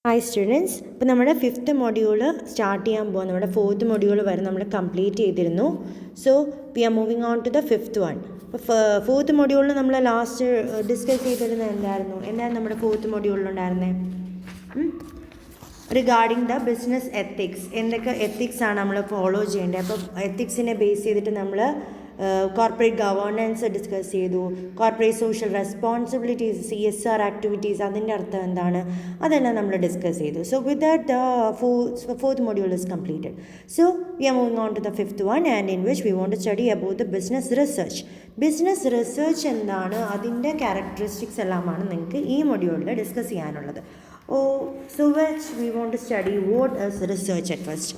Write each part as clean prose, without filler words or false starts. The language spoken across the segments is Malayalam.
Hi students, ഇപ്പോൾ നമ്മുടെ 5th മൊഡ്യൂൾ സ്റ്റാർട്ട് ചെയ്യാൻ പോകും. നമ്മുടെ 4th മൊഡ്യൂൾ വരെ നമ്മൾ കംപ്ലീറ്റ് ചെയ്തിരുന്നു. So we are moving on to the 5th one. അപ്പോൾ 4th മൊഡ്യൂളിൽ നമ്മൾ ലാസ്റ്റ് ഡിസ്കസ് ചെയ്തിരുന്നത് എന്തായിരുന്നു നമ്മുടെ 4th മൊഡ്യൂളിലുണ്ടായിരുന്നത്? Regarding the business ethics. എന്തൊക്കെ എത്തിക്സ് ആണ് നമ്മൾ ഫോളോ ചെയ്യേണ്ടത്? അപ്പോൾ എത്തിക്സിനെ ബേസ് ചെയ്തിട്ട് നമ്മൾ കോർപ്പറേറ്റ് ഗവേണൻസ് ഡിസ്കസ് ചെയ്തു, corporate social responsibilities, CSR activities, അതിൻ്റെ അർത്ഥം എന്താണ്, അതെല്ലാം നമ്മൾ ഡിസ്കസ് ചെയ്തു. So with that the fourth module is completed. So we are moving on to the 5th one, and in which we want to study about the business research. Business research എന്താണ്, അതിൻ്റെ ക്യാരക്ടറിസ്റ്റിക്സ് എല്ലാമാണ് നിങ്ങൾക്ക് ഈ മൊഡ്യൂളിൽ ഡിസ്കസ് ചെയ്യാനുള്ളത്. So which we want to study what is research at first.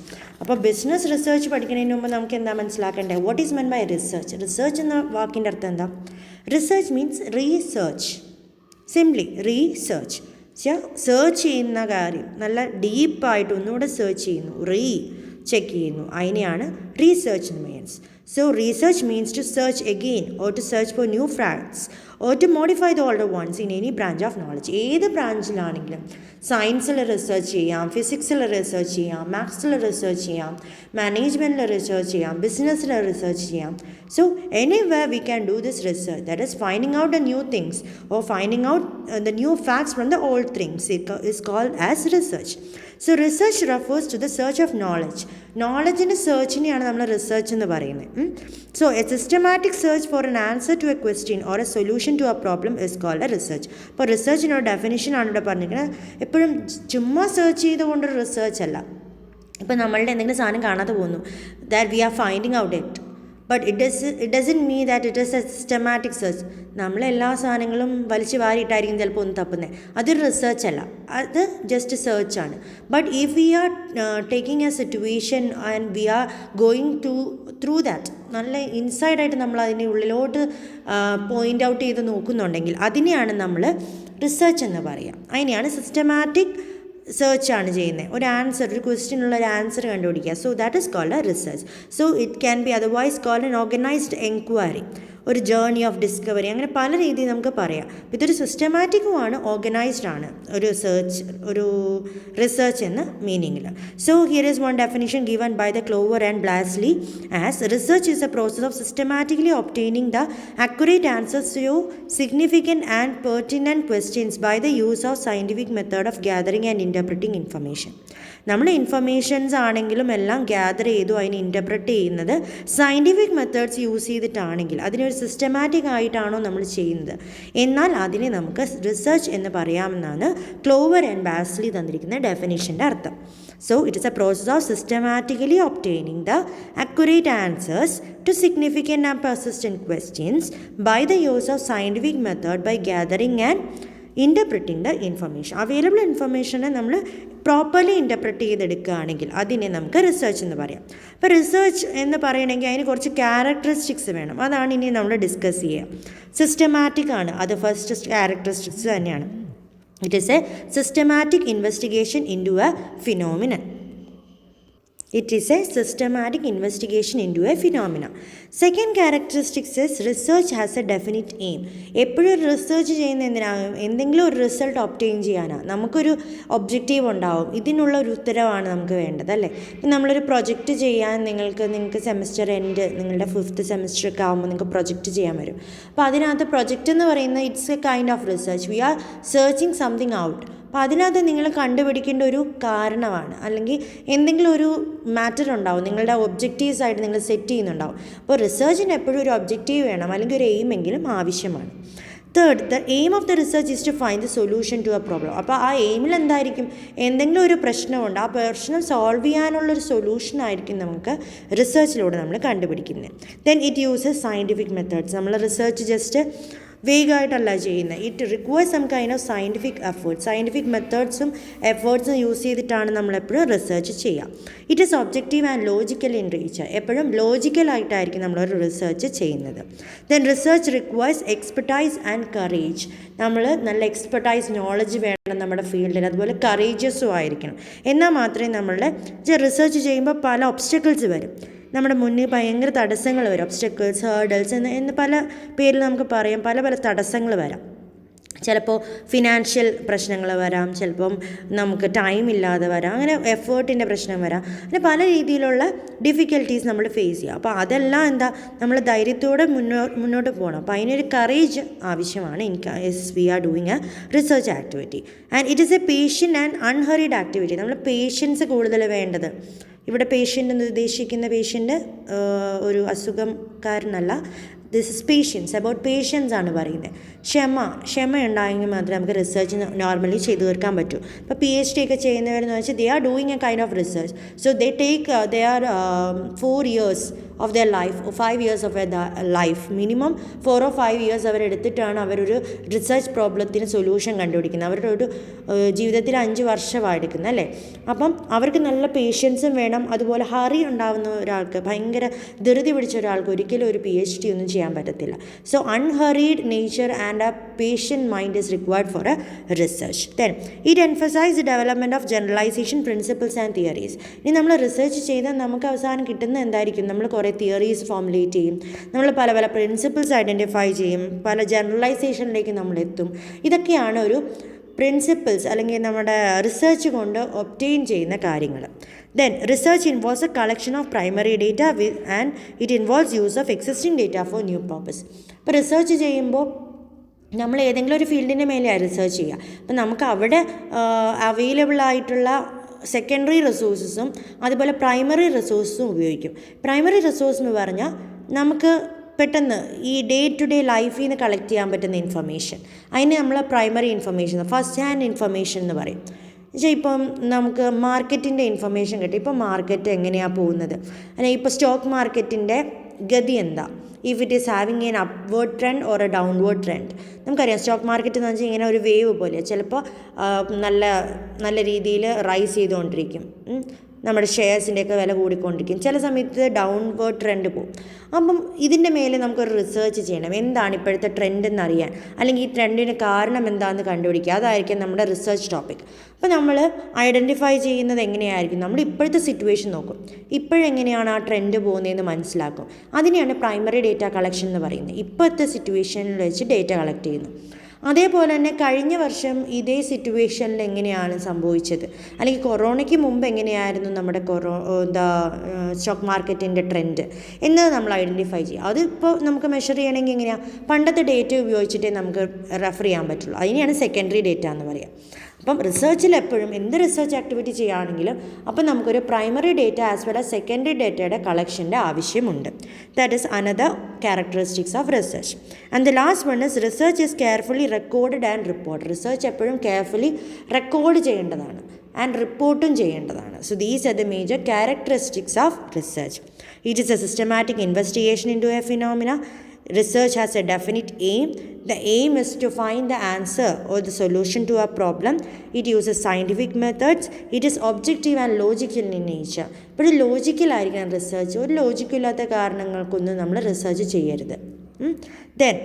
അപ്പോൾ ബിസിനസ് റിസർച്ച് പഠിക്കുന്നതിന് മുമ്പ് നമുക്ക് എന്താ മനസ്സിലാക്കേണ്ടത്? What is meant by research? Research എന്ന വാക്കിൻ്റെ അർത്ഥം എന്താ? Research means research. Simply research. Search ചെയ്യുന്ന കാര്യം നല്ല ഡീപ്പായിട്ട് ഒന്നുകൂടെ സെർച്ച് ചെയ്യുന്നു, ചെക്ക് ചെയ്യുന്നു, അതിനെയാണ് റീസേർച്ച് എന്ന് means. So research means to search again or to search for new facts or to modify the older ones in any branch of knowledge. ഏത് ബ്രാഞ്ചിലാണെങ്കിലും സയൻസിൽ റിസർച്ച് ചെയ്യാം, ഫിസിക്സിൽ റിസർച്ച് ചെയ്യാം, മാത്സിൽ റിസർച്ച് ചെയ്യാം, മാനേജ്മെൻറ്റിൽ റിസർച്ച് ചെയ്യാം, ബിസിനസ്സിൽ റിസർച്ച് ചെയ്യാം. So anywhere we can do this research, that is finding out the new things or finding out the new facts from the old things. It is called as research. So research refers to the search of knowledge. നോളജിൻ്റെ സെർച്ചിനെയാണ് നമ്മൾ റിസർച്ച് എന്ന് പറയുന്നത്. So a systematic search for an answer to a question or a solution to a problem is called a research. അപ്പോൾ റിസർച്ചിനൊരു ഡെഫിനിഷനാണ് ഇവിടെ പറഞ്ഞിരിക്കുന്നത്. എപ്പോഴും ചുമ്മാ സെർച്ച് ചെയ്തുകൊണ്ടൊരു റിസർച്ച് അല്ല. ഇപ്പോൾ നമ്മളുടെ എന്തെങ്കിലും സാധനം കാണാതെ പോകുന്നു, that we R finding out it, but it doesn't mean that it is A systematic search. നമ്മളെല്ലാ സാധനങ്ങളും വലിച്ചു വാരിയിട്ടായിരിക്കും ചിലപ്പോൾ ഒന്ന് തപ്പുന്നത്. അതൊരു റിസർച്ച് അല്ല, അത് ജസ്റ്റ് സെർച്ചാണ്. But if we are taking a situation and we are going through that, നല്ല ഇൻസൈഡായിട്ട് നമ്മൾ അതിൻ്റെ ഉള്ളിലോട്ട് പോയിൻ്റ് ഔട്ട് ചെയ്ത് നോക്കുന്നുണ്ടെങ്കിൽ അതിനെയാണ് നമ്മൾ റിസർച്ച് എന്ന് പറയുക. അതിനെയാണ് സിസ്റ്റമാറ്റിക് സെർച്ചാണ് ചെയ്യുന്നത്. ഒരു ക്വസ്റ്റ്യനുള്ള ഒരു ആൻസർ കണ്ടുപിടിക്കുക. So that is called a research. So it can be otherwise called an organised enquiry, ഒരു ജേർണി ഓഫ് ഡിസ്കവറി, അങ്ങനെ പല രീതിയിൽ നമുക്ക് പറയാം. ഇതൊരു സിസ്റ്റമാറ്റിക്കുമാണ്, ഓർഗനൈസ്ഡ് ആണ് ഒരു റിസർച്ച് എന്ന മീനിങ്ങിൽ. So here is one definition given by the Clover and Balsley as research is a process of systematically obtaining the accurate answers to significant and pertinent questions by the use of scientific method of gathering and interpreting information. നമ്മൾ ഇൻഫർമേഷൻസ് ആണെങ്കിലും എല്ലാം ഗ്യാദർ ചെയ്തു അതിനെ ഇൻ്റർപ്രറ്റ് ചെയ്യുന്നത് സയൻറ്റിഫിക് മെത്തേഡ്സ് യൂസ് ചെയ്തിട്ടാണെങ്കിൽ അതിനൊരു സിസ്റ്റമാറ്റിക് ആയിട്ടാണോ നമ്മൾ ചെയ്യുന്നത്, എന്നാൽ അതിനെ നമുക്ക് റിസർച്ച് എന്ന് പറയാമെന്നാണ് ക്ലോവർ ആൻഡ് ബാസ്ലി തന്നിരിക്കുന്ന ഡെഫിനിഷൻ്റെ അർത്ഥം. So it is a process of systematically obtaining the accurate answers to significant and persistent questions by the use of scientific method by gathering and interpreting the information. Available ഇൻഫർമേഷനെ നമ്മൾ പ്രോപ്പർലി ഇൻ്റർപ്രറ്റ് ചെയ്തെടുക്കുകയാണെങ്കിൽ അതിനെ നമുക്ക് റിസർച്ച് എന്ന് പറയാം. അപ്പോൾ റിസർച്ച് എന്ന് പറയണമെങ്കിൽ അതിന് കുറച്ച് ക്യാരക്ടറിസ്റ്റിക്സ് വേണം. അതാണ് ഇനി നമ്മൾ ഡിസ്കസ് ചെയ്യുക. സിസ്റ്റമാറ്റിക് ആണ്, അത് ഫസ്റ്റ് ക്യാരക്ടറിസ്റ്റിക്സ് തന്നെയാണ്. It is a systematic investigation into a phenomenon. It is a systematic investigation into a phenomena. Second characteristics is research has a definite aim. എപ്പോഴും റിസർച്ച് ചെയ്യുന്ന എന്തിനാണ്? എന്തെങ്കിലും ഒരു റിസൾട്ട് ഒബ്റ്റെയിൻ ചെയ്യാനാണ്. നമുക്കൊരു ഒബ്ജക്റ്റീവ് ഉണ്ടാവും, ഇതിനുള്ള ഒരു ഉത്തരവാണ് നമുക്ക് വേണ്ടത്, അല്ലേ? ഇപ്പം നമ്മളൊരു പ്രൊജക്റ്റ് ചെയ്യാൻ നിങ്ങൾക്ക് സെമസ്റ്റർ എൻഡ്, നിങ്ങളുടെ 5th സെമസ്റ്റർ ഒക്കെ ആകുമ്പോൾ നിങ്ങൾക്ക് പ്രൊജക്റ്റ് ചെയ്യാൻ വരും. അപ്പോൾ അതിനകത്ത് പ്രൊജക്റ്റ് എന്ന് പറയുന്നത് it's a kind of research. We are searching something out. അപ്പോൾ അതിനകത്ത് നിങ്ങൾ കണ്ടുപിടിക്കേണ്ട ഒരു കാരണമാണ്, അല്ലെങ്കിൽ എന്തെങ്കിലും ഒരു മാറ്റർ ഉണ്ടാവും, നിങ്ങളുടെ ഒബ്ജക്റ്റീവ്സ് ആയിട്ട് നിങ്ങൾ സെറ്റ് ചെയ്യുന്നുണ്ടാവും. അപ്പോൾ റിസർച്ചിന് എപ്പോഴും ഒരു ഒബ്ജക്റ്റീവ് വേണം, അല്ലെങ്കിൽ ഒരു എയിമെങ്കിലും ആവശ്യമാണ്. Third, the aim of the research is to find the solution to a problem. അപ്പോൾ ആ എയിമിൽ എന്തായിരിക്കും? എന്തെങ്കിലും ഒരു പ്രശ്നമുണ്ട്, ആ പ്രശ്നം സോൾവ് ചെയ്യാനുള്ളൊരു സൊല്യൂഷൻ ആയിരിക്കും നമുക്ക് റിസർച്ചിലൂടെ നമ്മൾ കണ്ടുപിടിക്കുന്നത്. Then it uses scientific methods. നമ്മൾ റിസർച്ച് ജസ്റ്റ് വേഗമായിട്ടല്ല ചെയ്യുന്നത്. It requires some kind of scientific efforts. Scientific മെത്തേഡ്സും എഫേർട്സും യൂസ് ചെയ്തിട്ടാണ് നമ്മളെപ്പോഴും റിസർച്ച് ചെയ്യുക. It is objective and logical in nature. എപ്പോഴും ലോജിക്കലായിട്ടായിരിക്കും നമ്മളൊരു റിസർച്ച് ചെയ്യുന്നത്. Then research requires expertise and courage. നമ്മൾ നല്ല എക്സ്പെർട്ടൈസ് നോളജ് വേണം നമ്മുടെ ഫീൽഡിൽ, അതുപോലെ കറേജസും ആയിരിക്കണം. എന്നാൽ മാത്രമേ നമ്മളുടെ റിസർച്ച് ചെയ്യുമ്പോൾ പല ഒബ്സ്റ്റക്കിൾസ് വരും, നമ്മുടെ മുന്നിൽ ഭയങ്കര തടസ്സങ്ങൾ വരും. ഒബ്സ്റ്റക്കിൾസ്, ഹേർഡൽസ് എന്ന് പല പേരിൽ നമുക്ക് പറയാം. പല തടസ്സങ്ങൾ വരാം. ചിലപ്പോൾ ഫിനാൻഷ്യൽ പ്രശ്നങ്ങൾ വരാം, ചിലപ്പം നമുക്ക് ടൈം ഇല്ലാതെ വരാം, അങ്ങനെ എഫേർട്ടിൻ്റെ പ്രശ്നം വരാം, അങ്ങനെ പല രീതിയിലുള്ള ഡിഫിക്കൽട്ടീസ് നമ്മൾ ഫേസ് ചെയ്യുക. അപ്പോൾ അതെല്ലാം എന്താ, നമ്മൾ ധൈര്യത്തോടെ മുന്നോട്ട് പോകണം. അപ്പോൾ അതിനൊരു കറേജ് ആവശ്യമാണ്. We are doing a research activity and it is a patient and unhurried activity. നമ്മൾ പേഷ്യൻസ് കൂടുതൽ വേണ്ടത്. ഇവിടെ പേഷ്യൻ്റ് എന്ന് ഉദ്ദേശിക്കുന്ന പേഷ്യൻ്റ് ഒരു അസുഖക്കാരനല്ല. This is patience, about patience ആണ് പറയുന്നത്. ക്ഷമ ഉണ്ടായെങ്കിൽ മാത്രമേ നമുക്ക് റിസർച്ച് നോർമലി ചെയ്തു തീർക്കാൻ പറ്റൂ. ഇപ്പോൾ PhD ഒക്കെ ചെയ്യുന്നവരെന്ന് വെച്ചാൽ they are doing A kind of research. So they are 4 years of their life, 5 years of their life, minimum 4 or 5 years അവരെടുത്തിട്ടാണ് അവരൊരു റിസർച്ച് പ്രോബ്ലത്തിന് സൊല്യൂഷൻ കണ്ടുപിടിക്കുന്നത്. അവരുടെ ഒരു ജീവിതത്തിൽ 5 വർഷമാണ് എടുക്കുന്നത് അല്ലേ. അപ്പം അവർക്ക് നല്ല പേഷ്യൻസും വേണം. അതുപോലെ ഹറി ഉണ്ടാകുന്ന ഒരാൾക്ക്, ഭയങ്കര ധൃതി പിടിച്ച ഒരാൾക്ക് ഒരിക്കലും ഒരു PhD ഒന്നും ചെയ്യാൻ പറ്റത്തില്ല. So unhurried nature and a patient mind is required for a research. Then it emphasizes the development of generalization principles and theories. ഇനി നമ്മൾ റിസർച്ച് ചെയ്താൽ നമുക്ക് അവസാനം കിട്ടുന്ന എന്തായിരിക്കും, നമ്മൾ കുറേ തിയറീസ് ഫോമുലേറ്റ് ചെയ്യും, നമ്മൾ പല പല പ്രിൻസിപ്പിൾസ് ഐഡൻറ്റിഫൈ ചെയ്യും, പല ജനറലൈസേഷനിലേക്ക് നമ്മളെത്തും. ഇതൊക്കെയാണ് ഒരു പ്രിൻസിപ്പിൾസ് അല്ലെങ്കിൽ നമ്മുടെ റിസർച്ച് കൊണ്ട് ഒബ്റ്റെയിൻ ചെയ്യുന്ന കാര്യങ്ങൾ. Then research involves a collection of primary data and it involves use of existing data for new purpose. ഇപ്പോൾ റിസർച്ച് ചെയ്യുമ്പോൾ നമ്മൾ ഏതെങ്കിലും ഒരു ഫീൽഡിൻ്റെ മേലെയാണ് റിസർച്ച് ചെയ്യുക. അപ്പം നമുക്ക് അവിടെ അവൈലബിൾ ആയിട്ടുള്ള സെക്കൻഡറി റിസോഴ്സസും അതുപോലെ പ്രൈമറി റിസോഴ്സസും ഉപയോഗിക്കും. പ്രൈമറി റിസോഴ്സ് എന്ന് പറഞ്ഞാൽ നമുക്ക് പെട്ടെന്ന് ഈ ഡേ ടു ഡേ ലൈഫിൽ നിന്ന് കളക്ട് ചെയ്യാൻ പറ്റുന്ന ഇൻഫർമേഷൻ, അതിന് നമ്മൾ primary information, first hand information എന്ന് പറയും. പക്ഷേ ഇപ്പം നമുക്ക് മാർക്കറ്റിൻ്റെ ഇൻഫർമേഷൻ കിട്ടും. ഇപ്പം മാർക്കറ്റ് എങ്ങനെയാണ് പോകുന്നത്, അല്ലെങ്കിൽ ഇപ്പോൾ സ്റ്റോക്ക് മാർക്കറ്റിൻ്റെ ഗതി എന്താ, if it is having N upward trend or A downward trend. നമുക്കറിയാം സ്റ്റോക്ക് മാർക്കറ്റ് എന്ന് വെച്ചാൽ ഇങ്ങനെ ഒരു വേവ് പോലെ ചിലപ്പോൾ നല്ല രീതിയിൽ റൈസ് ചെയ്തുകൊണ്ടിരിക്കും, നമ്മുടെ ഷെയർസിൻ്റെയൊക്കെ വില കൂടിക്കൊണ്ടിരിക്കും. ചില സമയത്ത് ഡൗൺവേർഡ് ട്രെൻഡ് പോകും. അപ്പം ഇതിൻ്റെ മേലെ നമുക്കൊരു റിസർച്ച് ചെയ്യണം, എന്താണ് ഇപ്പോഴത്തെ ട്രെൻഡ് എന്നറിയാൻ, അല്ലെങ്കിൽ ഈ ട്രെൻഡിന് കാരണം എന്താണെന്ന് കണ്ടുപിടിക്കുക. അതായിരിക്കും നമ്മുടെ റിസർച്ച് ടോപ്പിക്. അപ്പോൾ നമ്മൾ ഐഡൻറ്റിഫൈ ചെയ്യുന്നത് എങ്ങനെയായിരിക്കും, നമ്മൾ ഇപ്പോഴത്തെ സിറ്റുവേഷൻ നോക്കും, ഇപ്പോഴെങ്ങനെയാണ് ആ ട്രെൻഡ് പോകുന്നതെന്ന് മനസ്സിലാക്കും. അതിനെയാണ് പ്രൈമറി ഡേറ്റ കളക്ഷൻ എന്ന് പറയുന്നത്. ഇപ്പോഴത്തെ സിറ്റുവേഷനിൽ വെച്ച് ഡേറ്റ കളക്ട് ചെയ്യുന്നു. അതേപോലെ തന്നെ കഴിഞ്ഞ വർഷം ഇതേ സിറ്റുവേഷനിൽ എങ്ങനെയാണ് സംഭവിച്ചത്, അല്ലെങ്കിൽ കൊറോണയ്ക്ക് മുമ്പ് എങ്ങനെയായിരുന്നു നമ്മുടെ സ്റ്റോക്ക് മാർക്കറ്റിൻ്റെ ട്രെൻഡ് എന്നത് നമ്മൾ ഐഡൻറ്റിഫൈ ചെയ്യുക. അതിപ്പോൾ നമുക്ക് മെഷർ ചെയ്യണമെങ്കിൽ എങ്ങനെയാണ്, പണ്ടത്തെ ഡേറ്റ ഉപയോഗിച്ചിട്ടേ നമുക്ക് റെഫർ ചെയ്യാൻ പറ്റുള്ളൂ. അതിനെയാണ് സെക്കൻഡറി ഡേറ്റ എന്ന് പറയുക. അപ്പം റിസർച്ചിൽ എപ്പോഴും എന്ത് റിസർച്ച് ആക്ടിവിറ്റി ചെയ്യുകയാണെങ്കിലും അപ്പം നമുക്കൊരു primary data as well as secondary ഡേറ്റയുടെ കളക്ഷൻ്റെ ആവശ്യമുണ്ട്. That is another characteristics of research. And the last one is research is carefully recorded and report. Research എപ്പോഴും കെയർഫുള്ളി റെക്കോർഡ് ചെയ്യേണ്ടതാണ് ആൻഡ് റിപ്പോർട്ടും ചെയ്യേണ്ടതാണ്. So these are the major characteristics of research. It is a systematic investigation into a phenomena. Research has a definite aim. The aim is to find the answer or the solution to a problem. It uses scientific methods. It is objective and logical in nature. ഇപ്പോൾ ലോജിക്കലായിരിക്കണം റിസർച്ച്. ഒരു ലോജിക്കില്ലാത്ത കാരണങ്ങൾക്കൊന്നും നമ്മൾ റിസർച്ച് ചെയ്യരുത്. Then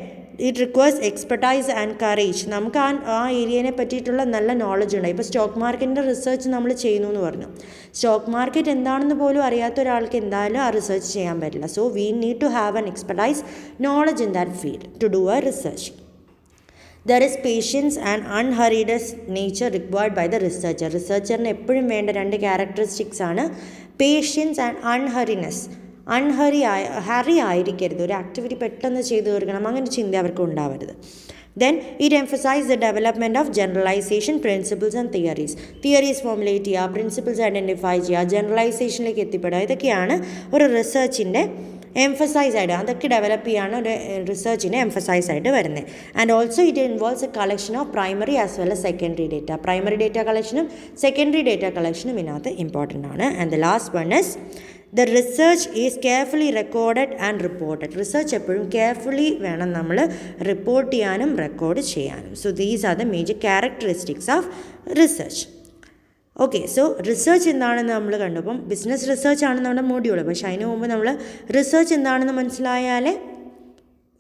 it requires expertise and courage. നമുക്ക് ആ ഏരിയനെ പറ്റിയിട്ടുള്ള നല്ല നോളജ് ഉണ്ട്. ഇപ്പോൾ സ്റ്റോക്ക് മാർക്കറ്റിൻ്റെ റിസർച്ച് നമ്മൾ ചെയ്യുന്നു എന്ന് പറഞ്ഞു. സ്റ്റോക്ക് മാർക്കറ്റ് എന്താണെന്ന് പോലും അറിയാത്ത ഒരാൾക്ക് എന്തായാലും ആ റിസർച്ച് ചെയ്യാൻ പറ്റില്ല. So we need to have an expertise knowledge in that field to do a research. There is patience and unhurried nature required by the researcher. റിസർച്ചറിന് എപ്പോഴും വേണ്ട 2 ക്യാരക്ടറിസ്റ്റിക്സ് ആണ് പേഷ്യൻസ് ആൻഡ് അൺഹറിനെസ്. ഹറി ആയിരിക്കരുത്, ഒരു ആക്ടിവിറ്റി പെട്ടെന്ന് ചെയ്തു തീർക്കണം, അങ്ങനെ ചിന്ത അവർക്ക് ഉണ്ടാവരുത്. Then it emphasizes the development of generalization principles and theories. Theories formulate ചെയ്യുക, പ്രിൻസിപ്പിൾസ് ഐഡൻറ്റിഫൈ ചെയ്യുക, ജനറലൈസേഷനിലേക്ക് എത്തിപ്പെടുക. ഇതൊക്കെയാണ് ഒരു റിസർച്ചിൻ്റെ എംഫസൈസ് ആയിട്ട്, അതൊക്കെ ഡെവലപ്പ് ചെയ്യാണ് ഒരു റിസർച്ചിൻ്റെ എംഫസൈസ് ആയിട്ട് വരുന്നത്. And also it involves A collection of primary as well as secondary data. Primary data കളക്ഷനും സെക്കൻഡറി ഡേറ്റ കളക്ഷനും ഇതിനകത്ത് ഇമ്പോർട്ടൻ്റ് ആണ്. And the last one is the research is carefully recorded and reported. Research എപ്പോഴും കെയർഫുള്ളി വേണം നമ്മൾ റിപ്പോർട്ട് ചെയ്യാനും റെക്കോർഡ് ചെയ്യാനും. So these are the major characteristics of research. Okay, so research എന്താണെന്ന് നമ്മൾ കണ്ടു. അപ്പം ബിസിനസ് റിസർച്ച് ആണ് നമ്മുടെ മോഡ്യൂൾ. പക്ഷേ അതിന് മുമ്പ് നമ്മൾ റിസർച്ച് എന്താണെന്ന് മനസ്സിലായാലേ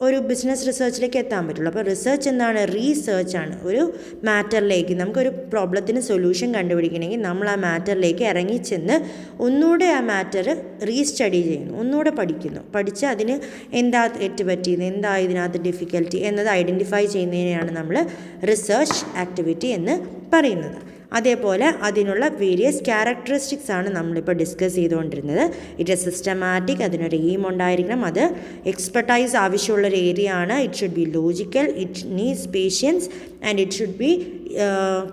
ഒരു ബിസിനസ് റിസർച്ചിലേക്ക് എത്താൻ പറ്റുള്ളൂ. അപ്പോൾ റിസർച്ച് എന്താണ്? റീസേർച്ചാണ്. ഒരു മാറ്ററിലേക്ക് നമുക്കൊരു പ്രോബ്ലത്തിന് സൊല്യൂഷൻ കണ്ടുപിടിക്കണമെങ്കിൽ നമ്മൾ ആ മാറ്ററിലേക്ക് ഇറങ്ങിച്ചെന്ന് ഒന്നുകൂടെ ആ മാറ്റർ റീസ്റ്റഡി ചെയ്യുന്നു, ഒന്നുകൂടെ പഠിച്ച് അതിന് എന്താ തെറ്റ് പറ്റിയത്, എന്താ ഇതിനകത്ത് ഡിഫിക്കൽറ്റി എന്നത് ഐഡൻറ്റിഫൈ ചെയ്യുന്നതിനെയാണ് നമ്മൾ റിസർച്ച് ആക്ടിവിറ്റി എന്ന് പറയുന്നത്. അതേപോലെ അതിനുള്ള വേരിയസ് ക്യാരക്ടറിസ്റ്റിക്സ് ആണ് നമ്മളിപ്പോൾ ഡിസ്കസ് ചെയ്തുകൊണ്ടിരുന്നത്. ഇറ്റ് ഈസ് സിസ്റ്റമാറ്റിക്, അതിനൊരു എയിം ഉണ്ടായിരിക്കണം, അത് എക്സ്പെർട്ടൈസ് ആവശ്യമുള്ളൊരു ഏരിയ ആണ്. It should be logical, it needs patience and it should be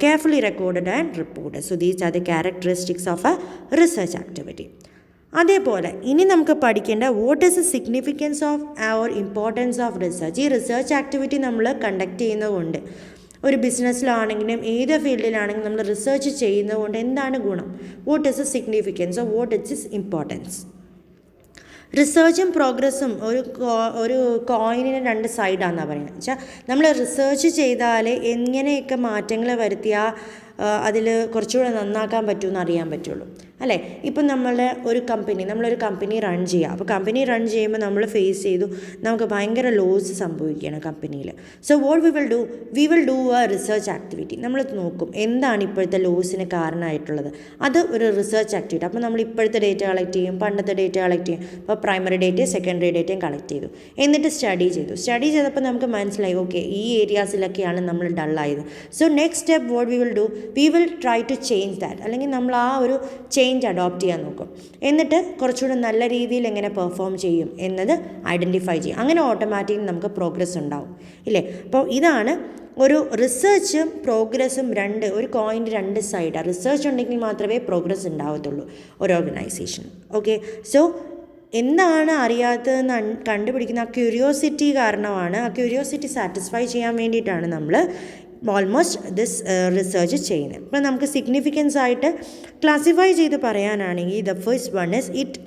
carefully recorded and reported. So these are the characteristics of a research activity. അതേപോലെ ഇനി നമുക്ക് പഠിക്കേണ്ട what is the significance of or importance of research. ഈ റിസർച്ച് ആക്ടിവിറ്റി നമ്മൾ കണ്ടക്ട് ചെയ്യുന്നതുകൊണ്ട് ഒരു ബിസിനസ്സിലാണെങ്കിലും ഏത് ഫീൽഡിലാണെങ്കിലും നമ്മൾ റിസർച്ച് ചെയ്യുന്നതുകൊണ്ട് എന്താണ് ഗുണം? What is the significance of what is is importance? റിസർച്ചും പ്രോഗ്രസ്സും ഒരു കോയിനിന് രണ്ട് സൈഡാണെന്നാണ് പറയുന്നത്. വെച്ചാൽ നമ്മൾ റിസർച്ച് ചെയ്താൽ എങ്ങനെയൊക്കെ മാറ്റങ്ങൾ വരുത്തിയാൽ അതിൽ കുറച്ചുകൂടെ നന്നാക്കാൻ പറ്റുമെന്ന് അറിയാൻ പറ്റുള്ളൂ, അല്ലേ? ഇപ്പം നമ്മളൊരു കമ്പനി റൺ ചെയ്യുക. അപ്പോൾ കമ്പനി റൺ ചെയ്യുമ്പോൾ നമ്മൾ ഫേസ് ചെയ്തു നമുക്ക് ഭയങ്കര ലോസ് സംഭവിക്കുകയാണ് കമ്പനിയിൽ. So what we will do a research activity. നമ്മൾ നോക്കും എന്താണ് ഇപ്പോഴത്തെ ലോസിന് കാരണമായിട്ടുള്ളത്. അത് ഒരു റിസർച്ച് ആക്ടിവിറ്റി. അപ്പോൾ നമ്മൾ ഇപ്പോഴത്തെ ഡേറ്റ കളക്ട് ചെയ്യും, പണ്ടത്തെ ഡേറ്റ കളക്ട് ചെയ്യും. അപ്പോൾ പ്രൈമറി ഡേറ്റയും സെക്കൻഡറി ഡേറ്റയും കളക്ട് ചെയ്തു, എന്നിട്ട് സ്റ്റഡി ചെയ്തപ്പോൾ നമുക്ക് മനസ്സിലായി ഓക്കെ ഈ ഏരിയാസിലൊക്കെയാണ് നമ്മൾ ഡള്ളായത്. So next step what we will try to change that. അല്ലെങ്കിൽ നമ്മൾ ആ ഒരു ചേഞ്ച് അഡോപ്റ്റ് ചെയ്യാൻ നോക്കും. എന്നിട്ട് കുറച്ചുകൂടി നല്ല രീതിയിൽ എങ്ങനെ പെർഫോം ചെയ്യും എന്നത് ഐഡൻറ്റിഫൈ ചെയ്യും. അങ്ങനെ ഓട്ടോമാറ്റിക്കലി നമുക്ക് പ്രോഗ്രസ് ഉണ്ടാവും, ഇല്ലേ? അപ്പോൾ ഇതാണ് ഒരു റിസർച്ചും പ്രോഗ്രസ്സും ഒരു കോയിൻ്റെ രണ്ട് സൈഡാണ്. റിസർച്ച് ഉണ്ടെങ്കിൽ മാത്രമേ പ്രോഗ്രസ് ഉണ്ടാവത്തുള്ളൂ ഒരു ഓർഗനൈസേഷൻ. ഓക്കെ, സോ എന്താണ് അറിയാത്തതെന്ന് കണ്ടുപിടിക്കുന്ന ആ ക്യൂരിയോസിറ്റി കാരണമാണ്. ആ ക്യൂരിയോസിറ്റി സാറ്റിസ്ഫൈ ചെയ്യാൻ വേണ്ടിയിട്ടാണ് നമ്മൾ ഓൾമോസ്റ്റ് ദിസ് റിസർച്ച് ചെയ്യുന്നത്. ഇപ്പം നമുക്ക് സിഗ്നിഫിക്കൻസ് ആയിട്ട് ക്ലാസിഫൈ ചെയ്ത് പറയാനാണെങ്കിൽ the first one is it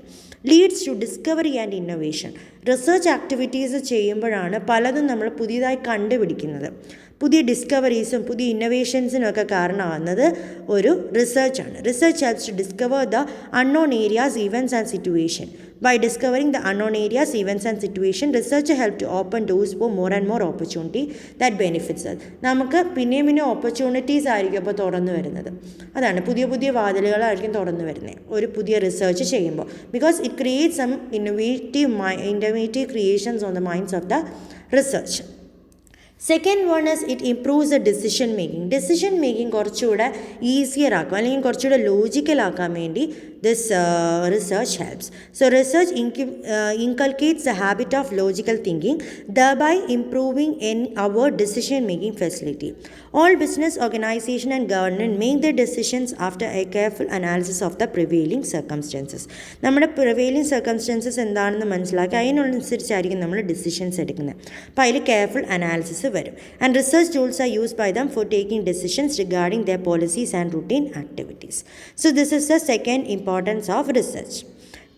leads to discovery and innovation. Research activities ചെയ്യുമ്പോഴാണ് പലതും നമ്മൾ പുതിയതായി കണ്ടുപിടിക്കുന്നത്. പുതിയ ഡിസ്കവറീസും പുതിയ ഇന്നൊവേഷൻസിനും ഒക്കെ കാരണമാകുന്നത് ഒരു റിസർച്ചാണ്. Research helps to discover the unknown areas, events and situation. By discovering the unknown areas, events and situation, research help to open doors for more and more opportunity that benefits us. നമുക്ക് പിന്നെയും ഓപ്പർച്യൂണിറ്റീസ് ആയിരിക്കും അപ്പോൾ തുറന്നു വരുന്നത്. അതാണ് പുതിയ വാതിലുകളായിരിക്കും തുറന്നു വരുന്നത് ഒരു പുതിയ റിസർച്ച് ചെയ്യുമ്പോൾ. Because it create some innovative creations on the minds of the research. Second one is it improves the decision making കുറച്ചുകൂടെ ഈസിയർ ആക്കും, അല്ലെങ്കിൽ കുറച്ചുകൂടെ ലോജിക്കലാക്കാൻ വേണ്ടി this research helps. So research inculcates the habit of logical thinking, thereby improving in our decision making facility. All business organization and government make their decisions after a careful analysis of the prevailing circumstances. നമ്മുടെ prevailing circumstances എന്താണെന്ന് മനസ്സിലാക്കി അതിനനുസരിച്ചായിരിക്കും നമ്മൾ ഡിസിഷൻസ് എടുക്കുന്നത്. അപ്പോൾ അതിൽ കെയർഫുൾ അനാലിസിസ് വരും. And research tools are used by them for taking decisions regarding their policies and routine activities. So this is the second importance of research.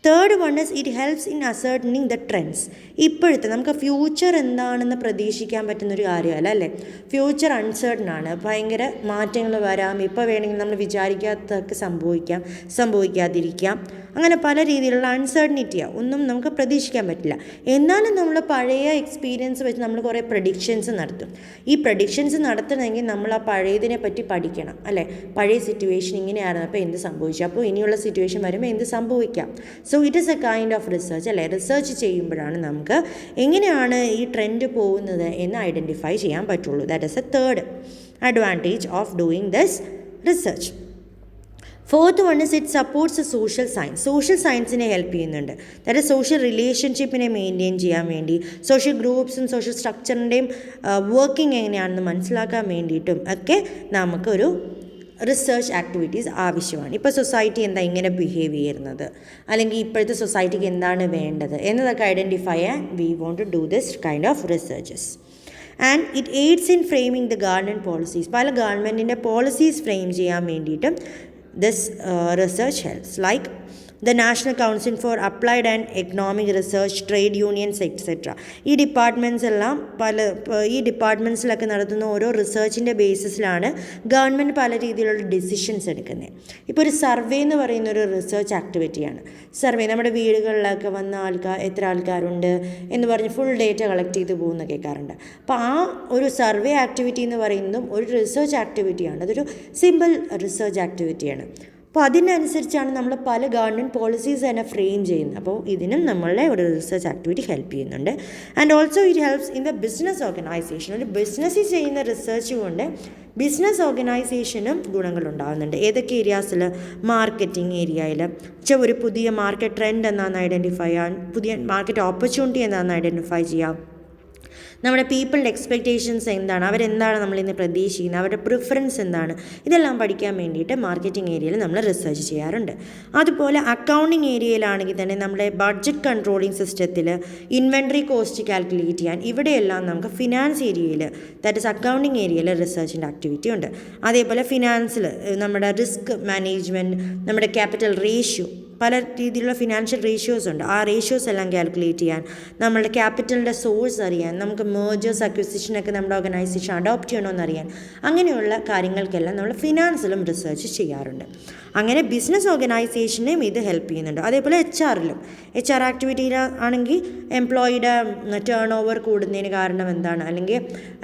Third one is it helps in ascertaining the trends. ഇപ്പോഴത്തെ നമുക്ക് ഫ്യൂച്ചർ എന്താണെന്ന് പ്രതീക്ഷിക്കാൻ പറ്റുന്നൊരു കാര്യമല്ല, അല്ലേ? ഫ്യൂച്ചർ അൺസർട്ടൺ ആണ്, ഭയങ്കര മാറ്റങ്ങൾ വരാം. ഇപ്പോൾ വേണമെങ്കിൽ നമ്മൾ വിചാരിക്കാത്തൊക്കെ സംഭവിക്കാതിരിക്കാം. അങ്ങനെ പല രീതിയിലുള്ള അൺസർട്ടനിറ്റിയാണ്, ഒന്നും നമുക്ക് പ്രതീക്ഷിക്കാൻ പറ്റില്ല. എന്നാലും നമ്മൾ പഴയ എക്സ്പീരിയൻസ് വെച്ച് നമ്മൾ കുറേ പ്രഡിക്ഷൻസ് നടത്തും. ഈ പ്രഡിക്ഷൻസ് നടത്തണമെങ്കിൽ നമ്മൾ ആ പഴയതിനെ പറ്റി പഠിക്കണം, അല്ലേ? പഴയ സിറ്റുവേഷൻ ഇങ്ങനെയായിരുന്നു, അപ്പോൾ എന്ത് സംഭവിച്ചു, അപ്പോൾ ഇനിയുള്ള സിറ്റുവേഷൻ വരുമ്പോൾ എന്ത് സംഭവിക്കാം. So it is A kind of research, അല്ലേ? റിസർച്ച് ചെയ്യുമ്പോഴാണ് നമുക്ക് എങ്ങനെയാണ് ഈ ട്രെൻഡ് പോകുന്നത് എന്ന് ഐഡൻറ്റിഫൈ ചെയ്യാൻ പറ്റുള്ളൂ. That is a third advantage of doing this research. Fourth one is it supports a social സയൻസിനെ ഹെൽപ്പ് ചെയ്യുന്നുണ്ട്. അതായത് സോഷ്യൽ റിലേഷൻഷിപ്പിനെ മെയിൻറ്റെയിൻ ചെയ്യാൻ വേണ്ടി, സോഷ്യൽ ഗ്രൂപ്പ്സും സോഷ്യൽ സ്ട്രക്ചറിൻ്റെയും വർക്കിംഗ് എങ്ങനെയാണെന്ന് മനസ്സിലാക്കാൻ വേണ്ടിയിട്ടും ഒക്കെ നമുക്കൊരു റിസർച്ച് ആക്ടിവിറ്റീസ് ആവശ്യമാണ്. ഇപ്പോൾ സൊസൈറ്റി എന്താ ഇങ്ങനെ ബിഹേവ് ചെയ്യുന്നത്, അല്ലെങ്കിൽ ഇപ്പോഴത്തെ സൊസൈറ്റിക്ക് എന്താണ് വേണ്ടത് എന്നതൊക്കെ ഐഡൻറ്റിഫൈ ചെയ്യാൻ we want to do this kind of researches. And it aids in framing the government policies. പല ഗവൺമെൻറ്റിൻ്റെ പോളിസീസ് ഫ്രെയിം ചെയ്യാൻ വേണ്ടിയിട്ടും this research helps. Like the National Council for Applied and Economic Research, trade unions etcetera. ഈ ഡിപ്പാർട്ട്മെൻറ്റ്സ് എല്ലാം ഈ ഡിപ്പാർട്ട്മെൻറ്റ്സിലൊക്കെ നടത്തുന്ന ഓരോ റിസർച്ചിൻ്റെ ബേസിസിലാണ് ഗവൺമെൻറ് പല രീതിയിലുള്ള ഡിസിഷൻസ് എടുക്കുന്നത്. ഇപ്പോൾ ഒരു സർവേ എന്ന് പറയുന്ന ഒരു റിസർച്ച് ആക്ടിവിറ്റിയാണ്. സർവേ നമ്മുടെ വീടുകളിലൊക്കെ വന്ന എത്ര ആൾക്കാരുണ്ട് എന്ന് പറഞ്ഞ് ഫുൾ ഡേറ്റ കളക്ട് ചെയ്ത് പോകുന്ന കേൾക്കാറുണ്ട്. അപ്പോൾ ആ ഒരു സർവേ ആക്ടിവിറ്റി എന്ന് പറയുന്നതും ഒരു റിസർച്ച് ആക്ടിവിറ്റിയാണ്. അതൊരു സിമ്പിൾ റിസർച്ച് ആക്ടിവിറ്റിയാണ്. അപ്പോൾ അതിനനുസരിച്ചാണ് നമ്മൾ പല ഗവൺമെൻറ് പോളിസീസ് തന്നെ ഫ്രെയിം ചെയ്യുന്നത്. അപ്പോൾ ഇതിനും നമ്മളുടെ ഒരു റിസർച്ച് ആക്ടിവിറ്റി ഹെൽപ്പ് ചെയ്യുന്നുണ്ട്. And also it helps in the business organisation. ഒരു ബിസിനസ്സിൽ ചെയ്യുന്ന റിസർച്ച് കൊണ്ട് ബിസിനസ് ഓർഗനൈസേഷനും ഗുണങ്ങളുണ്ടാകുന്നുണ്ട്. ഏതൊക്കെ ഏരിയാസിൽ? മാർക്കറ്റിംഗ് ഏരിയയിൽ ഒരു പുതിയ മാർക്കറ്റ് ട്രെൻഡ് എന്താണെന്ന് ഐഡൻറ്റിഫൈ ചെയ്യാൻ, പുതിയ മാർക്കറ്റ് ഓപ്പർച്യൂണിറ്റി എന്താണെന്ന് ഐഡൻറ്റിഫൈ ചെയ്യാം. നമ്മുടെ പീപ്പിളുടെ എക്സ്പെക്റ്റേഷൻസ് എന്താണ്, അവരെന്താണ് നമ്മളിന്ന് പ്രതീക്ഷിക്കുന്നത്, അവരുടെ പ്രിഫറൻസ് എന്താണ്, ഇതെല്ലാം പഠിക്കാൻ വേണ്ടിയിട്ട് മാർക്കറ്റിംഗ് ഏരിയയിൽ നമ്മൾ റിസർച്ച് ചെയ്യാറുണ്ട്. അതുപോലെ അക്കൗണ്ടിങ് ഏരിയയിലാണെങ്കിൽ തന്നെ നമ്മുടെ ബഡ്ജറ്റ് കൺട്രോളിങ് സിസ്റ്റത്തിൽ ഇൻവെൻട്രി കോസ്റ്റ് കാൽക്കുലേറ്റ് ചെയ്യാൻ, ഇവിടെയെല്ലാം നമുക്ക് ഫിനാൻസ് ഏരിയയിൽ, ദാറ്റ് ഇസ് അക്കൗണ്ടിങ് ഏരിയയിൽ റിസർച്ചിൻ്റെ ആക്ടിവിറ്റി ഉണ്ട്. അതേപോലെ ഫിനാൻസിൽ നമ്മുടെ റിസ്ക് മാനേജ്മെൻറ്റ്, നമ്മുടെ ക്യാപിറ്റൽ റേഷ്യോ, പല രീതിയിലുള്ള ഫിനാൻഷ്യൽ റേഷ്യോസ് ഉണ്ട്. ആ റേഷ്യോസ് എല്ലാം കാൽക്കുലേറ്റ് ചെയ്യാൻ, നമ്മളുടെ ക്യാപിറ്റലിൻ്റെ സോഴ്സ് അറിയാൻ, നമുക്ക് മേജേഴ്സ് അക്വിസിഷനൊക്കെ നമ്മുടെ ഓർഗനൈസേഷൻ അഡോപ്റ്റ് ചെയ്യണമെന്ന് അറിയാൻ, അങ്ങനെയുള്ള കാര്യങ്ങൾക്കെല്ലാം നമ്മൾ ഫിനാൻസിലും റിസർച്ച് ചെയ്യാറുണ്ട്. അങ്ങനെ ബിസിനസ് ഓർഗനൈസേഷനെയും ഇത് ഹെൽപ്പ് ചെയ്യുന്നുണ്ട്. അതേപോലെ എച്ച് ആർ ആക്ടിവിറ്റിയിൽ ആണെങ്കിൽ എംപ്ലോയിയുടെ ടേൺ ഓവർ കൂടുന്നതിന് കാരണം എന്താണ്, അല്ലെങ്കിൽ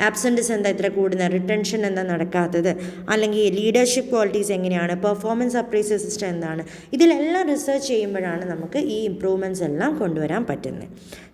ആബ്സെൻറ്റീസ് എന്താ ഇത്ര കൂടുന്നത്, റിട്ടൻഷൻ എന്താ നടക്കാത്തത്, അല്ലെങ്കിൽ ലീഡർഷിപ്പ് ക്വാളിറ്റീസ് എങ്ങനെയാണ്, പെർഫോമൻസ് അപ്രൈസൽ സിസ്റ്റം എന്താണ്, ഇതിലെല്ലാം റിസർച്ച് ചെയ്യുമ്പോഴാണ് നമുക്ക് ഈ ഇംപ്രൂവ്മെൻറ്റ്സ് എല്ലാം കൊണ്ടുവരാൻ പറ്റുന്നത്.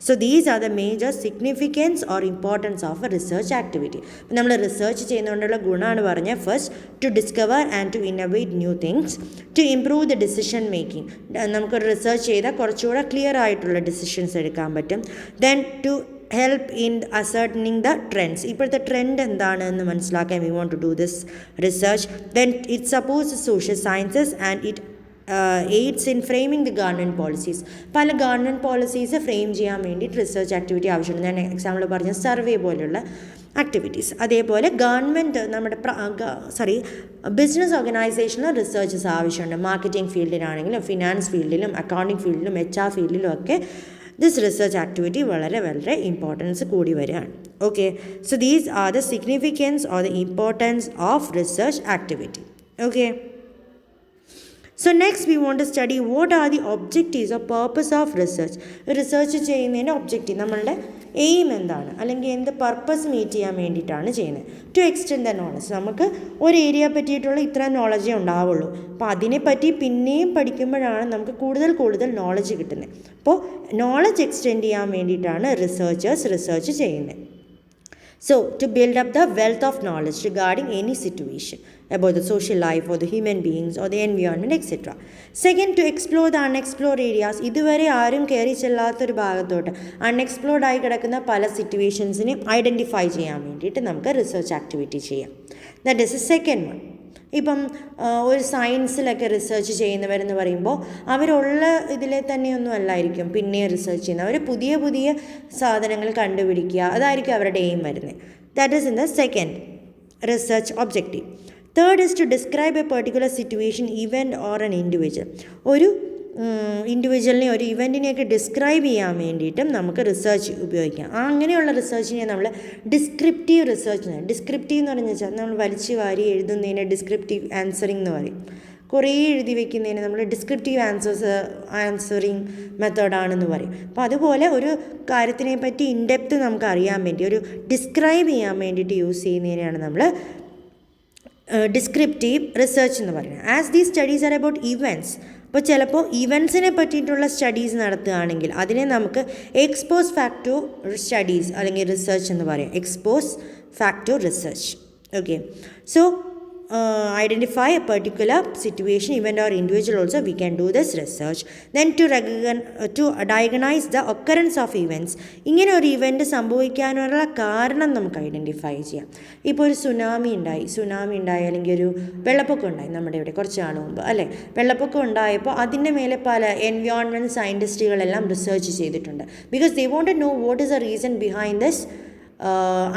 So these are the major significance or importance of a research activity. അപ്പോൾ നമ്മൾ റിസർച്ച് ചെയ്യുന്നതുകൊണ്ടുള്ള ഗുണമാണ് പറഞ്ഞത്. First, to discover and to innovate new things, to improve the decision making. നമുക്കൊരു റിസർച്ച് ചെയ്താൽ കുറച്ചുകൂടെ ക്ലിയർ ആയിട്ടുള്ള ഡിസിഷൻസ് എടുക്കാൻ പറ്റും. Then to help in ascertaining the trends. ഇപ്പോഴത്തെ ട്രെൻഡ് എന്താണ് എന്ന് മനസ്സിലാക്കാൻ we want to do this research. Then it supports social sciences and it aids in framing the government policies. പല ഗവൺമെൻറ് പോളിസീസ് ഫ്രെയിം ചെയ്യാൻ വേണ്ടിയിട്ട് റിസർച്ച് ആക്ടിവിറ്റി ആവശ്യമുണ്ട്. ഞാൻ എക്സാമ്പിൾ പറഞ്ഞ സർവേ പോലുള്ള ആക്ടിവിറ്റീസ്. അതേപോലെ ഗവൺമെൻറ് നമ്മുടെ ബിസിനസ് ഓർഗനൈസേഷനിൽ റിസർച്ചസ് ആവശ്യമുണ്ട്. മാർക്കറ്റിംഗ് ഫീൽഡിലാണെങ്കിലും ഫിനാൻസ് ഫീൽഡിലും അക്കൗണ്ടിങ് ഫീൽഡിലും HR ഫീൽഡിലും ഒക്കെ ദിസ് റിസർച്ച് ആക്ടിവിറ്റി വളരെ വളരെ ഇമ്പോർട്ടൻസ് കൂടി വരികയാണ്. Okay, so these are the significance or the importance of research activity. Okay, so next we want to study what are the objectives or purpose of research. Research ചെയ്യുന്നതിൻ്റെ ഒബ്ജക്റ്റീവ്, നമ്മളുടെ എയിം എന്താണ്, അല്ലെങ്കിൽ എന്ത് പർപ്പസ് മീറ്റ് ചെയ്യാൻ വേണ്ടിയിട്ടാണ് ചെയ്യുന്നത്. ടു എക്സ്റ്റെൻഡ് ദ നോളജ്, നമുക്ക് ഒരു ഏരിയ പറ്റിയിട്ടുള്ള ഇത്ര നോളജേ ഉണ്ടാവുള്ളൂ. അപ്പോൾ അതിനെപ്പറ്റി പിന്നെയും പഠിക്കുമ്പോഴാണ് നമുക്ക് കൂടുതൽ നോളജ് കിട്ടുന്നത്. അപ്പോൾ നോളജ് എക്സ്റ്റെൻഡ് ചെയ്യാൻ വേണ്ടിയിട്ടാണ് റിസർച്ചേഴ്സ് റിസർച്ച് ചെയ്യുന്നത്. So, to build up the wealth of knowledge regarding any situation about the social life or the human beings or the environment, etc. Second, to explore the unexplored areas. ഇതുവരെ ആരും കയറി ചെല്ലാത്തൊരു ഭാഗത്തോട്ട് അൺഎക്സ്പ്ലോർഡ് ആയി കിടക്കുന്ന പല സിറ്റുവേഷൻസിനെ ഐഡൻറ്റിഫൈ ചെയ്യാൻ വേണ്ടിയിട്ട് നമുക്ക് റിസർച്ച് ആക്ടിവിറ്റി ചെയ്യാം. That is A second one. ഇപ്പം ഒരു സയൻസിലൊക്കെ റിസർച്ച് ചെയ്യുന്നവരെന്ന് പറയുമ്പോൾ അവരുള്ള ഇതിലെ തന്നെയൊന്നും അല്ലായിരിക്കും പിന്നെ റിസർച്ച് ചെയ്യുന്നത്. അവർ പുതിയ സാധനങ്ങൾ കണ്ടുപിടിക്കുക, അതായിരിക്കും അവരുടെ എയിം വരുന്നത്. That is in the second research objective. Third is to describe a particular situation, event or an individual. ഒരു ഇൻഡിവിജ്വലിനെ ഒരു ഇവൻറ്റിനെയൊക്കെ ഡിസ്ക്രൈബ് ചെയ്യാൻ വേണ്ടിയിട്ടും നമുക്ക് റിസർച്ച് ഉപയോഗിക്കാം. അങ്ങനെയുള്ള റിസർച്ചിനെ നമ്മൾ ഡിസ്ക്രിപ്റ്റീവ് റിസർച്ച്. ഡിസ്ക്രിപ്റ്റീവ് എന്ന് പറഞ്ഞു വെച്ചാൽ നമ്മൾ വലിച്ചു വാരി എഴുതുന്നതിന് ഡിസ്ക്രിപ്റ്റീവ് ആൻസറിങ് എന്ന് പറയും. കുറേ എഴുതി വയ്ക്കുന്നതിന് നമ്മൾ ഡിസ്ക്രിപ്റ്റീവ് ആൻസറിങ് മെത്തേഡാണെന്ന് പറയും. അപ്പോൾ അതുപോലെ ഒരു കാര്യത്തിനെ പറ്റി ഇൻഡെപ്ത് നമുക്ക് അറിയാൻ വേണ്ടി, ഒരു ഡിസ്ക്രൈബ് ചെയ്യാൻ വേണ്ടിയിട്ട് യൂസ് ചെയ്യുന്നതിനെയാണ് നമ്മൾ ഡിസ്ക്രിപ്റ്റീവ് റിസർച്ച് എന്ന് പറയുന്നത്. As these studies are about events, അപ്പോൾ ചിലപ്പോൾ ഇവൻറ്റ്സിനെ പറ്റിയിട്ടുള്ള സ്റ്റഡീസ് നടത്തുകയാണെങ്കിൽ അതിനെ നമുക്ക് എക്സ്പോസ് ഫാക്ടോ സ്റ്റഡീസ് അല്ലെങ്കിൽ റിസർച്ച് എന്ന് പറയും. Ex post facto research. Okay, so identify a particular situation, event or individual also we can do this research. Then to diagnose the occurrence of events. ഇങ്ങനെ ഒരു ഇവൻറ്റ് സംഭവിക്കാനുള്ള കാരണം നമുക്ക് ഐഡൻറ്റിഫൈ ചെയ്യാം. ഇപ്പോൾ ഒരു സുനാമി ഉണ്ടായി അല്ലെങ്കിൽ ഒരു വെള്ളപ്പൊക്കം ഉണ്ടായി നമ്മുടെ ഇവിടെ കുറച്ച് നാൾ മുമ്പ് അല്ലേ. വെള്ളപ്പൊക്കം ഉണ്ടായപ്പോൾ അതിൻ്റെ മേലെ പല എൻവയോൺമെൻറ്റ് സയൻറ്റിസ്റ്റുകളെല്ലാം റിസർച്ച് ചെയ്തിട്ടുണ്ട്. Because they want to know what is the reason behind this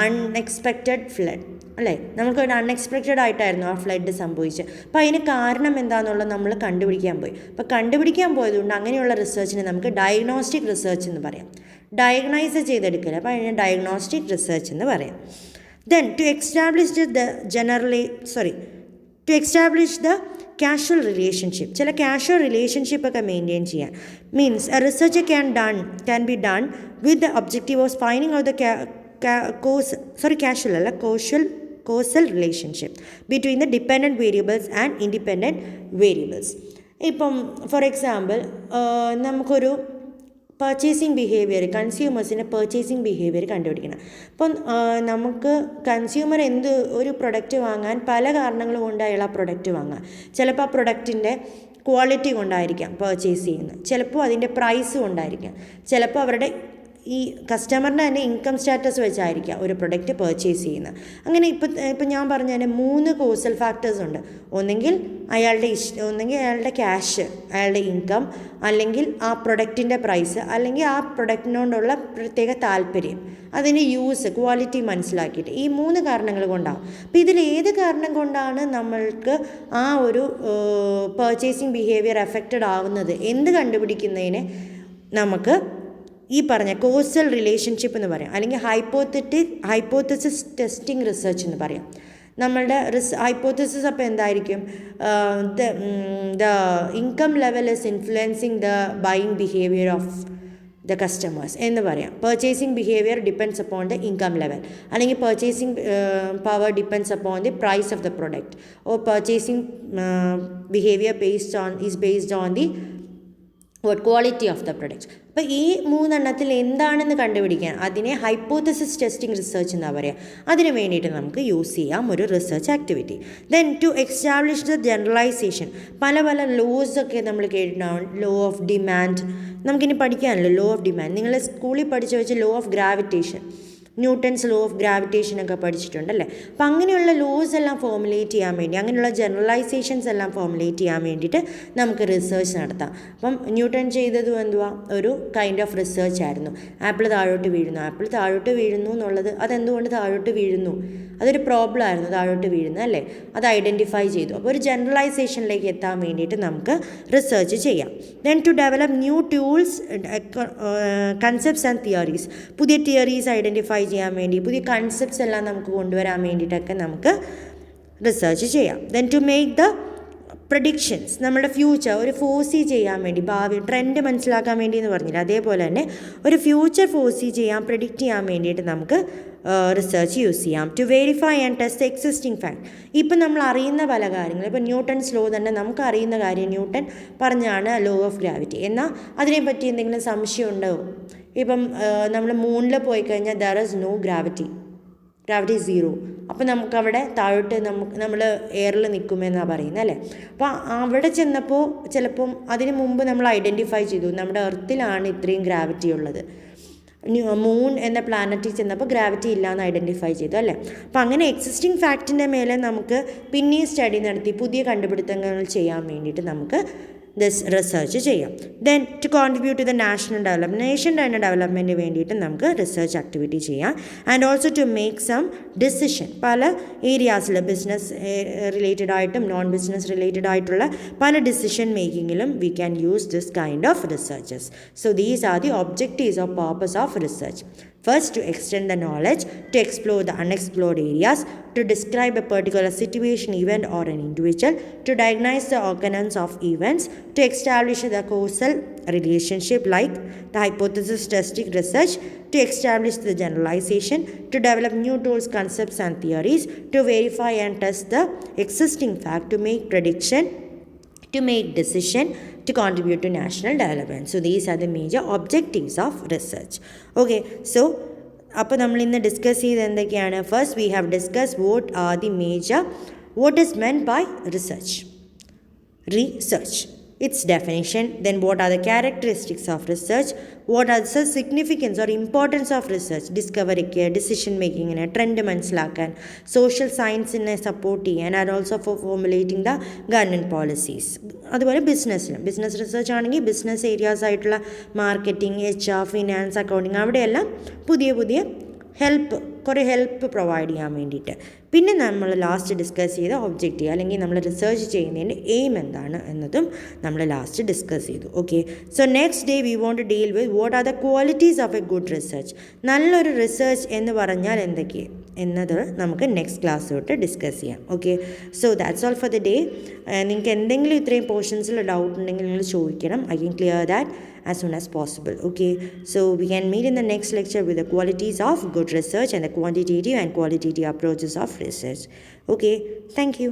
unexpected flood. അല്ലേ? നമുക്കൊരു അൺഎക്സ്പെക്റ്റഡ് ആയിട്ടായിരുന്നു ആ ഫ്ലഡ് സംഭവിച്ചത്. അപ്പോൾ അതിന് കാരണം എന്താണെന്നുള്ളത് നമ്മൾ കണ്ടുപിടിക്കാൻ പോയി. അപ്പോൾ കണ്ടുപിടിക്കാൻ പോയതുകൊണ്ട് അങ്ങനെയുള്ള റിസർച്ചിനെ നമുക്ക് ഡയഗ്നോസ്റ്റിക് റിസർച്ച് എന്ന് പറയാം. ഡയഗ്നൈസ് ചെയ്തെടുക്കില്ല, അപ്പോൾ അതിന് ഡയഗ്നോസ്റ്റിക് റിസർച്ച് എന്ന് പറയാം. Then to establish the casual relationship, ചില കാഷ്വൽ റിലേഷൻഷിപ്പൊക്കെ മെയിൻറ്റെയിൻ ചെയ്യാൻ means a research can be done with the objective of finding out the causal relationship between the dependent variables and independent variables. ഇപ്പം ഫോർ എക്സാമ്പിൾ നമുക്കൊരു പർച്ചേസിങ് ബിഹേവിയർ, കൺസ്യൂമേഴ്സിൻ്റെ പർച്ചേസിങ് ബിഹേവിയർ കണ്ടുപിടിക്കണം. അപ്പം നമുക്ക് കൺസ്യൂമർ ഒരു പ്രൊഡക്റ്റ് വാങ്ങാൻ പല കാരണങ്ങൾ കൊണ്ട് അയാൾ ആ പ്രൊഡക്റ്റ് വാങ്ങാം. ചിലപ്പോൾ ആ പ്രൊഡക്റ്റിൻ്റെ ക്വാളിറ്റി കൊണ്ടായിരിക്കാം പർച്ചേസ് ചെയ്യുന്നത്, ചിലപ്പോൾ അതിൻ്റെ പ്രൈസ് കൊണ്ടായിരിക്കാം, ചിലപ്പോൾ അവരുടെ ഈ കസ്റ്റമറിൻ്റെ തന്നെ ഇൻകം സ്റ്റാറ്റസ് വെച്ചായിരിക്കാം ഒരു പ്രൊഡക്റ്റ് പർച്ചേസ് ചെയ്യുന്നത്. അങ്ങനെ ഇപ്പം ഞാൻ പറഞ്ഞ തന്നെ 3 കോസൽ ഫാക്ടേഴ്സ് ഉണ്ട്. ഒന്നെങ്കിൽ അയാളുടെ ക്യാഷ്, അയാളുടെ ഇൻകം, അല്ലെങ്കിൽ ആ പ്രൊഡക്റ്റിൻ്റെ പ്രൈസ്, അല്ലെങ്കിൽ ആ പ്രൊഡക്റ്റിനോടുള്ള പ്രത്യേക താല്പര്യം, അതിൻ്റെ യൂസ്, ക്വാളിറ്റി മനസ്സിലാക്കിയിട്ട് ഈ 3 കാരണങ്ങൾ കൊണ്ടാണ്. അപ്പോൾ ഇതിൽ ഏത് കാരണം കൊണ്ടാണ് നമ്മൾക്ക് ആ ഒരു പർച്ചേസിങ് ബിഹേവിയർ എഫക്റ്റഡ് ആവുന്നത് എന്ത് കണ്ടുപിടിക്കുന്നതിന് നമുക്ക് ഈ പറഞ്ഞ കോസൽ റിലേഷൻഷിപ്പ് എന്ന് പറയാം, അല്ലെങ്കിൽ ഹൈപ്പോത്തസിസ് ടെസ്റ്റിംഗ് റിസർച്ച് എന്ന് പറയാം. നമ്മളുടെ ഹൈപ്പോത്തസിസ് അപ്പോൾ എന്തായിരിക്കും? The income level is influencing the buying behaviour of the customers എന്ന് പറയാം. Purchasing behaviour depends upon the income level, അല്ലെങ്കിൽ purchasing power depends upon the price of the product, or purchasing behaviour based on the quality of the product. അപ്പോൾ ഈ 3 എണ്ണത്തിൽ എന്താണെന്ന് കണ്ടുപിടിക്കാൻ അതിനെ ഹൈപ്പോത്തസിസ് ടെസ്റ്റിംഗ് റിസർച്ച് എന്നാണ് പറയുക. അതിന് വേണ്ടിയിട്ട് നമുക്ക് യൂസ് ചെയ്യാം ഒരു research activity. Then to establish the generalisation, പല ലോസൊക്കെ നമ്മൾ കേട്ടിട്ടുണ്ടാവും. ലോ ഓഫ് ഡിമാൻഡ് നമുക്കിനി പഠിക്കാനല്ലോ. ലോ ഓഫ് ഡിമാൻഡ് നിങ്ങൾ സ്കൂളിൽ പഠിച്ചു വെച്ച law of gravitation, Newton's law of ഗ്രാവിറ്റേഷനൊക്കെ പഠിച്ചിട്ടുണ്ടല്ലേ. അപ്പം അങ്ങനെയുള്ള ലോസ് എല്ലാം ഫോർമുലേറ്റ് ചെയ്യാൻ വേണ്ടി, അങ്ങനെയുള്ള ജനറലൈസേഷൻസ് എല്ലാം ഫോർമുലേറ്റ് ചെയ്യാൻ വേണ്ടിയിട്ട് നമുക്ക് റിസർച്ച് നടത്താം. അപ്പം ന്യൂട്ടൺ ചെയ്തതും എന്തുവാ, ഒരു കൈൻഡ് ഓഫ് റിസർച്ച് ആയിരുന്നു. ആപ്പിൾ താഴോട്ട് വീഴുന്നു എന്നുള്ളത്, അതെന്തുകൊണ്ട് താഴോട്ട് വീഴുന്നു, അതൊരു പ്രോബ്ലം ആയിരുന്നു താഴോട്ട് വീഴുന്നത് അല്ലേ, അത് ഐഡൻറ്റിഫൈ ചെയ്തു. അപ്പോൾ ഒരു ജനറലൈസേഷനിലേക്ക് എത്താൻ വേണ്ടിയിട്ട് നമുക്ക് റിസർച്ച് ചെയ്യാം. Then to develop new tools, concepts and theories, പുതിയ തിയറീസ് ഐഡൻറ്റിഫൈ ചെയ്യാൻ വേണ്ടി, പുതിയ കൺസെപ്റ്റ്സ് എല്ലാം നമുക്ക് കൊണ്ടുവരാൻ വേണ്ടിയിട്ടൊക്കെ നമുക്ക് റിസർച്ച് ചെയ്യാം. Then to make the predictions, നമ്മുടെ ഫ്യൂച്ചർ ഒരു ഫോസി ചെയ്യാൻ വേണ്ടി, ഭാവി ട്രെൻഡ് മനസ്സിലാക്കാൻ വേണ്ടി എന്ന് പറഞ്ഞില്ല, അതേപോലെ തന്നെ ഒരു ഫ്യൂച്ചർ ഫോസി ചെയ്യാൻ, പ്രെഡിക്റ്റ് ചെയ്യാൻ വേണ്ടിയിട്ട് നമുക്ക് റിസർച്ച് യൂസ് ചെയ്യാം. To verify and test existing fact, ഇപ്പം നമ്മൾ അറിയുന്ന പല കാര്യങ്ങൾ, ഇപ്പം ന്യൂട്ടൺസ് ലോ തന്നെ നമുക്ക് അറിയുന്ന കാര്യം, ന്യൂട്ടൺ പറഞ്ഞാണ് ലോ ഓഫ് ഗ്രാവിറ്റി. എന്നാൽ അതിനെപ്പറ്റി എന്തെങ്കിലും സംശയം ഉണ്ടോ? ഇപ്പം നമ്മൾ മൂണിൽ പോയി കഴിഞ്ഞാൽ there is no gravity zero. അപ്പോൾ നമുക്കവിടെ താഴോട്ട് നമ്മൾ എയറിൽ നിൽക്കുമെന്നാണ് പറയുന്നത് അല്ലേ. അപ്പോൾ അവിടെ ചെന്നപ്പോൾ ചിലപ്പം അതിന് മുമ്പ് നമ്മൾ ഐഡൻറ്റിഫൈ ചെയ്തു നമ്മുടെ എർത്തിലാണ് ഇത്രയും ഗ്രാവിറ്റി ഉള്ളത്, മൂൺ എന്ന പ്ലാനറ്റിൽ ചെന്നപ്പോൾ ഗ്രാവിറ്റി ഇല്ലയെന്ന് ഐഡൻറ്റിഫൈ ചെയ്തു അല്ലേ. അപ്പോൾ അങ്ങനെ എക്സിസ്റ്റിംഗ് ഫാക്റ്റിൻ്റെ മേലെ നമുക്ക് പിന്നെയും സ്റ്റഡി നടത്തി പുതിയ കണ്ടുപിടുത്തങ്ങൾ ചെയ്യാൻ വേണ്ടിയിട്ട് നമുക്ക് റിസർച്ച് ചെയ്യാം. Then to contribute to the national development വേണ്ടിയിട്ട് നമുക്ക് റിസർച്ച് ആക്ടിവിറ്റി ചെയ്യാം. And also to make some decision, പല ഏരിയാസിൽ ബിസിനസ് റിലേറ്റഡ് ആയിട്ടും നോൺ ബിസിനസ് റിലേറ്റഡ് ആയിട്ടുള്ള പല ഡിസിഷൻ മേക്കിങ്ങിലും we can use this kind of researches. So these are the objectives of purpose of research. First, to extend the knowledge, to explore the unexplored areas, to describe a particular situation, event, or an individual, to diagnose the occurrence of events, to establish the causal relationship like the hypothesis testing research, to establish the generalization, to develop new tools, concepts, and theories, to verify and test the existing fact, to make prediction, to make decision, to contribute to national development. So these are the major objectives of research. Okay, so അപ്പോൾ നമ്മൾ ഇന്ന് ഡിസ്കസ് ചെയ്ത് എന്തൊക്കെയാണ്? First we have discuss what is meant by research, its definition, then what are the characteristics of research, what are the significance or importance of research, discoveryക്ക്, decision making-നെ, ട്രെൻഡ് മനസ്സിലാക്കാൻ, സോഷ്യൽ സയൻസിനെ സപ്പോർട്ട് ചെയ്യാൻ, and also for formulating the government policies. അതുപോലെ ബിസിനസ് റിസർച്ച് ആണെങ്കിൽ ബിസിനസ് ഏരിയാസ് ആയിട്ടുള്ള മാർക്കറ്റിംഗ്, HR, ഫിനാൻസ്, അക്കൗണ്ടിങ്, അവിടെയെല്ലാം പുതിയ കുറേ ഹെൽപ്പ് പ്രൊവൈഡ് ചെയ്യാൻ വേണ്ടിയിട്ട്. പിന്നെ നമ്മൾ ലാസ്റ്റ് ഡിസ്കസ് ചെയ്ത ഒബ്ജക്റ്റീവ് അല്ലെങ്കിൽ നമ്മൾ റിസർച്ച് ചെയ്യുന്നതിൻ്റെ എയിം എന്താണ് എന്നതും നമ്മൾ ലാസ്റ്റ് ഡിസ്കസ് ചെയ്തു. Okay, so next day we want to deal with what are the qualities of a good research. നല്ലൊരു റിസർച്ച് എന്ന് പറഞ്ഞാൽ എന്തൊക്കെ എന്നത് നമുക്ക് നെക്സ്റ്റ് ക്ലാസ് തൊട്ട് ഡിസ്കസ് ചെയ്യാം. Okay, so that's all for the day. നിങ്ങൾക്ക് എന്തെങ്കിലും ഇത്രയും പോർഷൻസിൽ ഡൗട്ട് ഉണ്ടെങ്കിൽ നിങ്ങൾ ചോദിക്കണം. I can clear that as soon as possible. Okay, so we can meet in the next lecture with the qualities of good research and the quantitative and qualitative approaches of research. Okay, thank you.